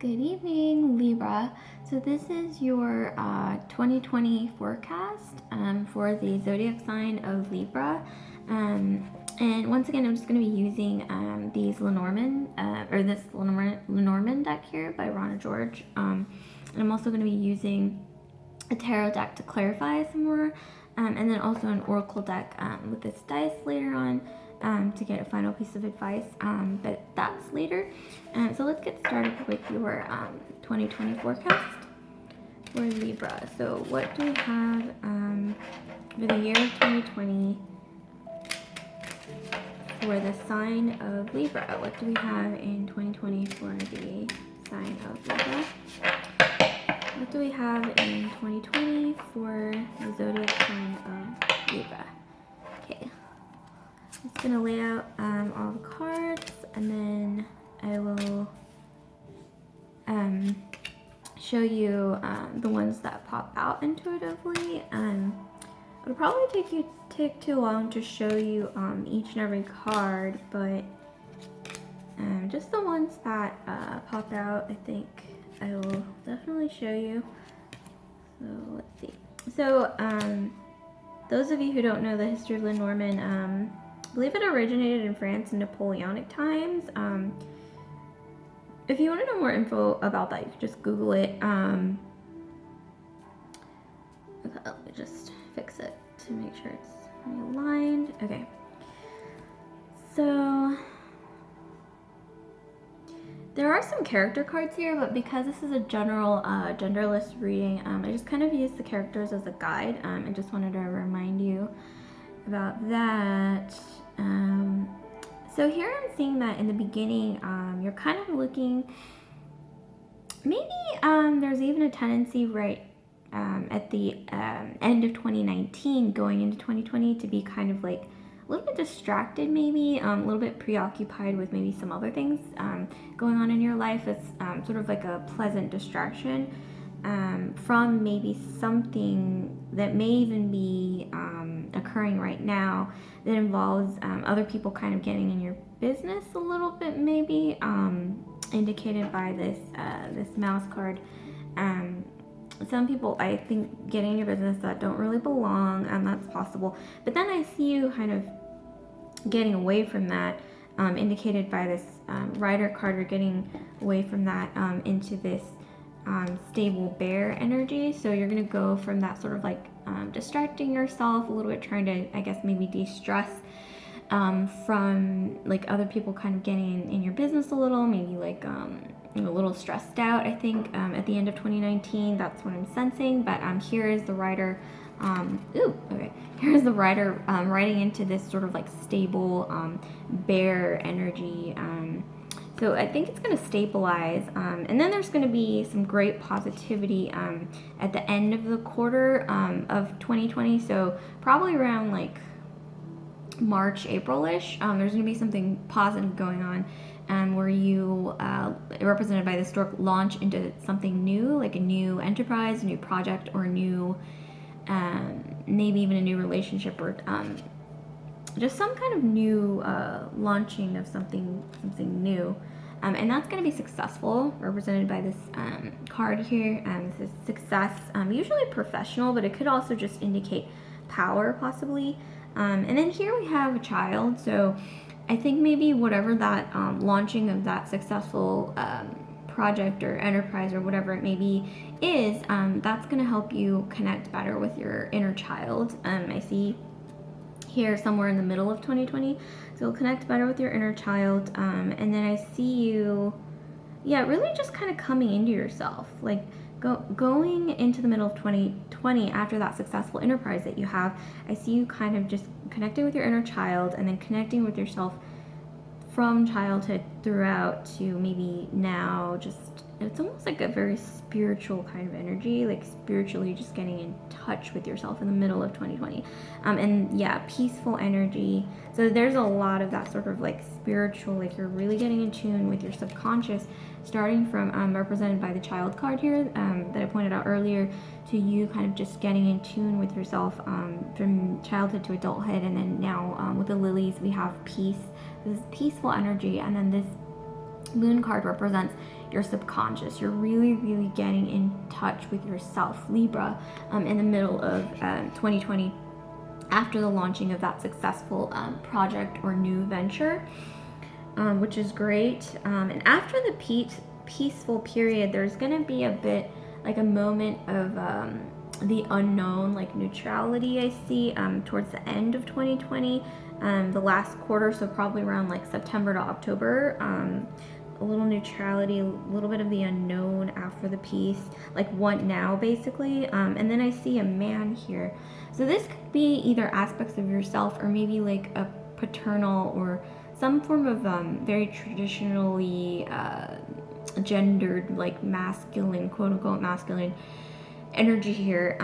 Good evening, Libra. So this is your 2020 forecast for the zodiac sign of Libra. And once again, I'm just going to be using these Lenormand, this Lenormand deck here by Ronna George. And I'm also going to be using a tarot deck to clarify some more, and then also an oracle deck with this dice later on to get a final piece of advice, but that's later. So let's get started with your 2020 forecast for Libra. So what do we have for the year 2020 for the sign of Libra? What do we have in 2020 for the sign of Libra? What do we have in 2020 for the zodiac sign of Libra? Okay, I'm just gonna lay out all the cards, and then I will show you the ones that pop out intuitively. It'll probably take too long to show you each and every card, but just the ones that pop out, I think I will definitely show you. So let's see. So those of you who don't know the history of Lenormand, I believe it originated in France in Napoleonic times. If you want to know more info about that, you can just Google it. Okay, let me just fix it to make sure it's aligned. Okay. So there are some character cards here, but because this is a general genderless reading, I just kind of use the characters as a guide. I just wanted to remind you about that. So here I'm seeing that in the beginning, you're kind of looking, maybe there's even a tendency right at the end of 2019 going into 2020 to be kind of like a little bit distracted, maybe a little bit preoccupied with maybe some other things going on in your life. It's sort of like a pleasant distraction from maybe something that may even be occurring right now that involves other people kind of getting in your business a little bit, maybe indicated by this mouse card. Some people, I think, getting in your business that don't really belong, that's possible. But then I see you kind of getting away from that, indicated by this rider card, or getting away from that into this stable bear energy. So you're going to go from that sort of like distracting yourself a little bit, trying to, I guess, maybe de-stress from like other people kind of getting in your business a little, maybe like a little stressed out, I think, at the end of 2019. That's what I'm sensing. But here is the rider. Here's the rider riding into this sort of like stable bear energy. So I think it's going to stabilize, and then there's going to be some great positivity at the end of the quarter of 2020. So probably around like March, April-ish, there's going to be something positive going on, where you, represented by this stork, launch into something new, like a new enterprise, a new project, or a new, maybe even a new relationship, or just some kind of new launching of something new. And that's going to be successful, represented by this card here. This is success, usually professional, but it could also just indicate power, possibly. And then here we have a child. So I think maybe whatever that launching of that successful project or enterprise or whatever it may be is, that's going to help you connect better with your inner child. I see here somewhere in the middle of 2020. So you'll connect better with your inner child. And then I see you, really just kind of coming into yourself, like going into the middle of 2020 after that successful enterprise that you have. I see you kind of just connecting with your inner child, and then connecting with yourself from childhood throughout to maybe now. Just, it's almost like a very spiritual kind of energy, like spiritually just getting in touch with yourself in the middle of 2020. And peaceful energy. So there's a lot of that sort of like spiritual, like you're really getting in tune with your subconscious, starting from represented by the child card here that I pointed out earlier, to you kind of just getting in tune with yourself from childhood to adulthood. And then now with the lilies, we have peace, this peaceful energy, and then this Moon card represents your subconscious. You're really, really getting in touch with yourself, Libra, in the middle of 2020, after the launching of that successful project or new venture, which is great. And after the peaceful period, there's going to be a bit like a moment of the unknown, like neutrality, I see, towards the end of 2020, the last quarter, so probably around like September to October. A little neutrality, a little bit of the unknown after the peace, like what now, basically. And then I see a man here. So this could be either aspects of yourself or maybe like a paternal or some form of very traditionally gendered, like masculine, quote unquote masculine energy here.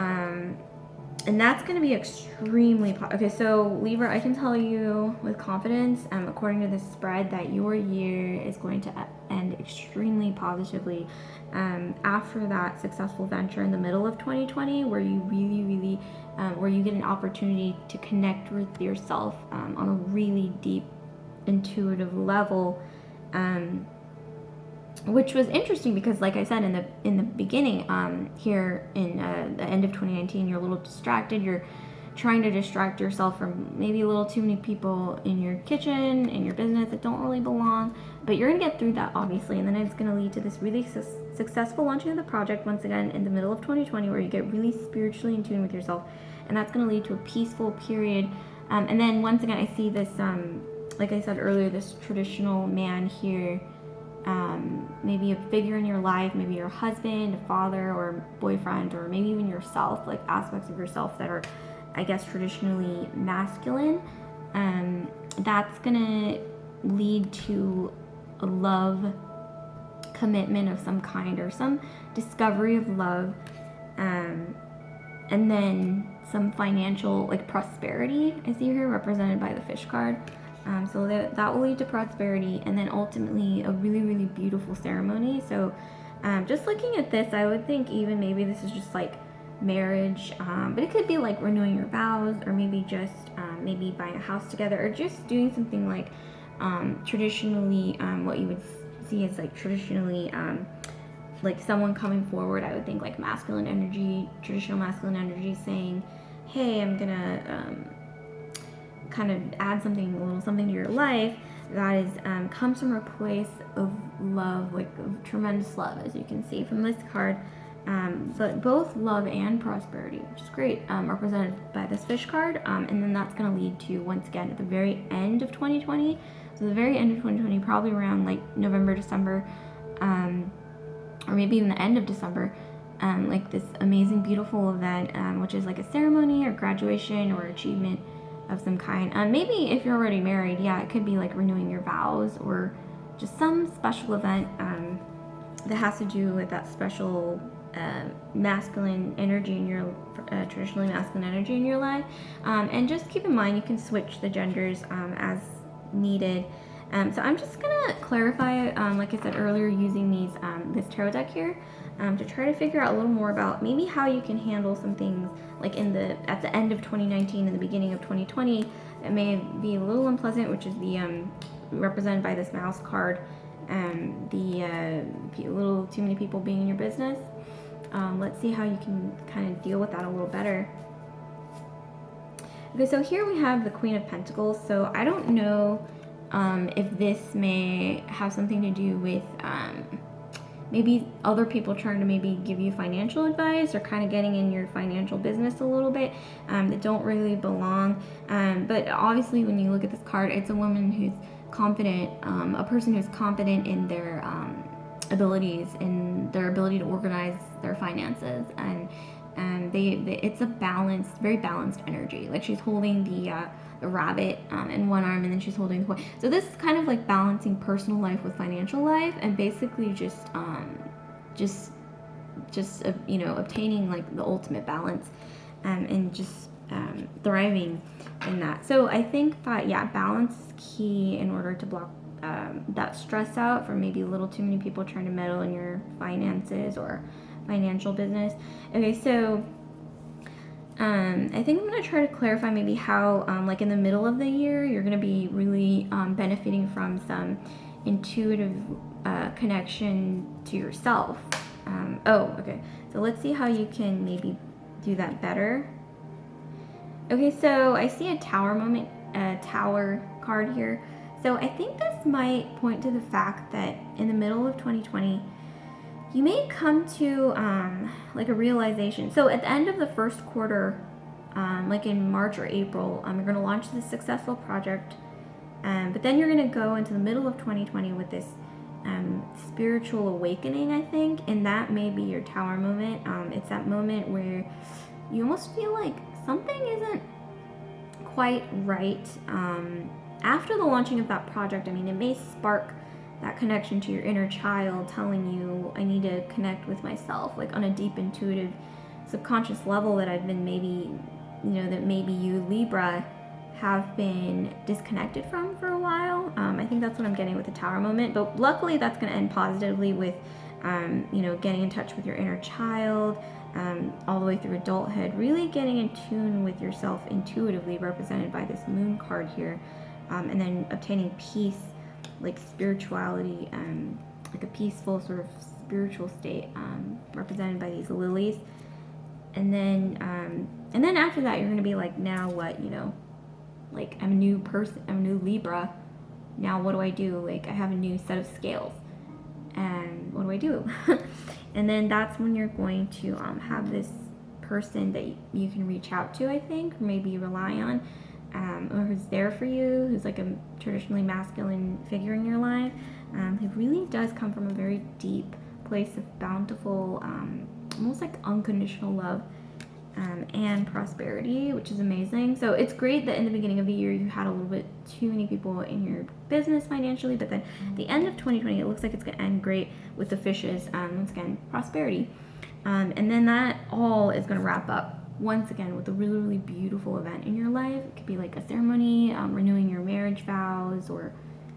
And that's going to be extremely okay. So Libra, I can tell you with confidence, according to this spread, that your year is going to end extremely positively after that successful venture in the middle of 2020, where you really where you get an opportunity to connect with yourself on a really deep intuitive level, which was interesting because, like I said in the beginning, here in the end of 2019, you're a little distracted. You're trying to distract yourself from maybe a little too many people in your kitchen, in your business that don't really belong. But you're gonna get through that, obviously, and then it's gonna lead to this really successful launching of the project once again in the middle of 2020, where you get really spiritually in tune with yourself, and that's gonna lead to a peaceful period. And then once again, I see this, like I said earlier, this traditional man here. Maybe a figure in your life, maybe your husband, a father, or boyfriend, or maybe even yourself, like aspects of yourself that are, I guess, traditionally masculine. That's gonna lead to a love commitment of some kind, or some discovery of love, and then some financial, like, prosperity, I see here, represented by the fish card. So that will lead to prosperity, and then ultimately a really, really beautiful ceremony. So just looking at this, I would think even maybe this is just like marriage, but it could be like renewing your vows, or maybe just maybe buying a house together, or just doing something like traditionally what you would see as like traditionally like someone coming forward. I would think like masculine energy, traditional masculine energy, saying, hey, I'm gonna kind of add something, a little something to your life that is comes from a place of love, like of tremendous love, as you can see from this card. But both love and prosperity, which is great, represented by this fish card. And then that's going to lead to, once again, at the very end of 2020, so the very end of 2020, probably around like November, December, or maybe even the end of December, like this amazing, beautiful event, which is like a ceremony or graduation or achievement of some kind. Maybe if you're already married, yeah, it could be like renewing your vows, or just some special event that has to do with that special masculine energy in your traditionally masculine energy in your life. And just keep in mind, you can switch the genders as needed. So I'm just gonna clarify, like I said earlier, using these this tarot deck here to try to figure out a little more about maybe how you can handle some things like at the end of 2019 and the beginning of 2020 that may be a little unpleasant, which is the represented by this mouse card, the a little too many people being in your business. Let's see how you can kind of deal with that a little better. Okay, so here we have the Queen of Pentacles. So I don't know if this may have something to do with maybe other people trying to maybe give you financial advice, or kind of getting in your financial business a little bit that don't really belong. But obviously when you look at this card, it's a woman who's confident, a person who's confident in their abilities, in their ability to organize their finances, and it's a balanced, very balanced energy. Like she's holding the rabbit in one arm, and then she's holding the coin. So this is kind of like balancing personal life with financial life, and basically just you know, obtaining like the ultimate balance, and just thriving in that. So I think that, yeah, balance is key in order to block that stress out from maybe a little too many people trying to meddle in your finances or financial business. Okay, so I think I'm going to try to clarify maybe how, like in the middle of the year, you're going to be really benefiting from some intuitive connection to yourself. Okay. So let's see how you can maybe do that better. Okay, so I see a tower card here. So I think this might point to the fact that in the middle of 2020, you may come to like a realization. So at the end of the first quarter, like in March or April, you're going to launch this successful project. But then you're going to go into the middle of 2020 with this spiritual awakening, I think. And that may be your tower moment. It's that moment where you almost feel like something isn't quite right. After the launching of that project, I mean, it may spark that connection to your inner child telling you, I need to connect with myself, like on a deep, intuitive, subconscious level that I've been maybe, that maybe you, Libra, have been disconnected from for a while. I think that's what I'm getting with the tower moment. But luckily, that's going to end positively with, getting in touch with your inner child, all the way through adulthood, really getting in tune with yourself intuitively, represented by this moon card here, and then obtaining peace, like spirituality, like a peaceful sort of spiritual state, represented by these lilies. And then after that, you're going to be like, now what, like I'm a new person, I'm a new Libra. Now what do I do? Like I have a new set of scales. And what do I do? And then that's when you're going to have this person that you can reach out to, I think, or maybe you rely on, or who's there for you, who's like a traditionally masculine figure in your life, who really does come from a very deep place of bountiful, almost like unconditional love, and prosperity, which is amazing. So it's great that in the beginning of the year you had a little bit too many people in your business financially, but then at the end of 2020, it looks like it's going to end great with the fishes, once again, prosperity. And then that all is going to wrap up once again with a really, really beautiful event in your life. It could be like a ceremony, renewing your marriage vows, or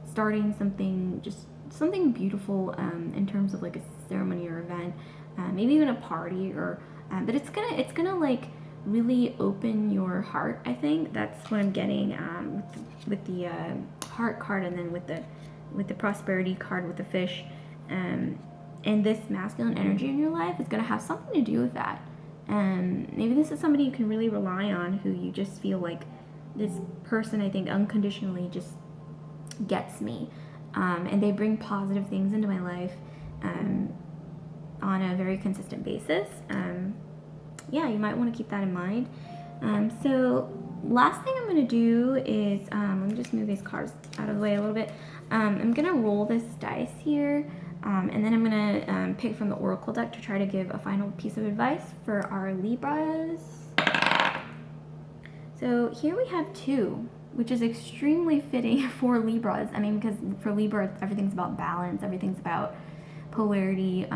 starting something, just something beautiful in terms of like a ceremony or event, maybe even a party, or but it's gonna like really open your heart. I think that's what I'm getting with the heart card, and then with the prosperity card with the fish, and this masculine energy in your life is gonna have something to do with that. Maybe this is somebody you can really rely on, who you just feel like, this person I think unconditionally just gets me, and they bring positive things into my life on a very consistent basis. You might want to keep that in mind. So last thing I'm going to do is, let me just move these cards out of the way a little bit. I'm going to roll this dice here, and then I'm going to pick from the Oracle deck to try to give a final piece of advice for our Libras. So here we have 2, which is extremely fitting for Libras. I mean, because for Libra, everything's about balance, everything's about polarity,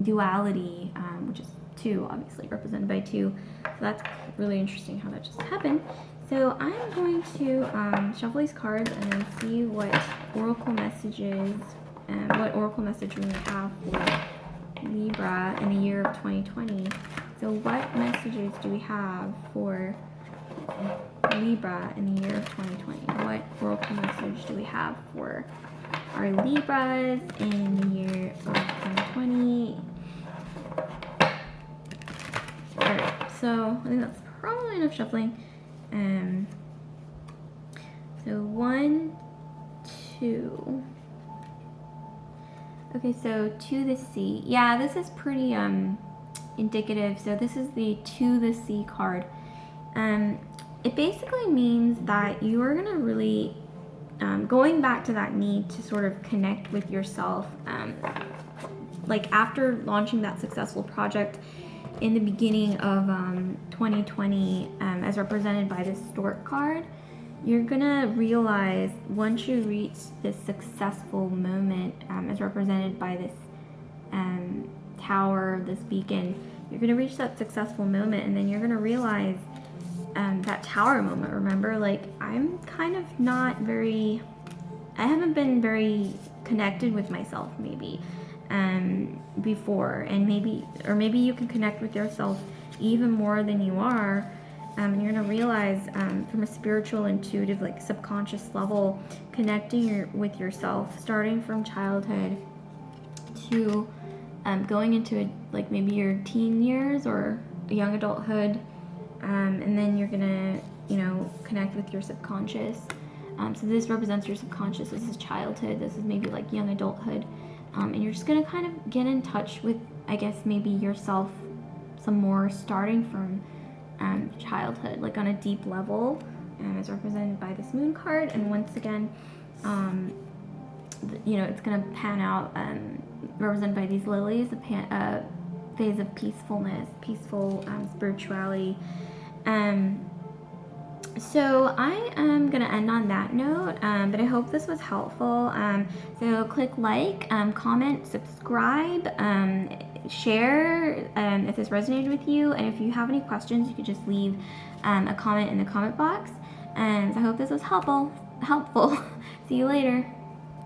duality, which is 2, obviously represented by 2. So that's really interesting how that just happened. So I'm going to shuffle these cards and then see what oracle messages, what oracle message we have for Libra in the year of 2020. So what messages do we have for Libra in the year of 2020? What oracle message do we have for our Libras in the year of 2020? Alright, so I think that's probably enough shuffling. So 1, 2. Okay, so to the sea. Yeah, this is pretty indicative. So this is the to the sea card. It basically means that you are gonna really going back to that need to sort of connect with yourself, like after launching that successful project in the beginning of 2020, as represented by this stork card, you're gonna realize once you reach this successful moment, as represented by this tower, this beacon, you're gonna reach that successful moment, and then you're gonna realize that tower moment. Remember, like, I'm kind of not very, I haven't been very connected with myself maybe before, and maybe you can connect with yourself even more than you are, and you're gonna realize from a spiritual, intuitive, like subconscious level, connecting with yourself starting from childhood, into going into like maybe your teen years or young adulthood, and then you're gonna, you know, connect with your subconscious. So this represents your subconscious. This is childhood. This is maybe like young adulthood, and you're just gonna kind of get in touch with, I guess, maybe yourself some more, starting from childhood, like on a deep level, as represented by this moon card. And once again, you know, it's going to pan out, represented by these lilies, a phase of peacefulness, peaceful spirituality. So I am going to end on that note, but I hope this was helpful. So click like, comment, subscribe, share if this resonated with you, and if you have any questions, you could just leave a comment in the comment box. And I hope this was helpful. See you later.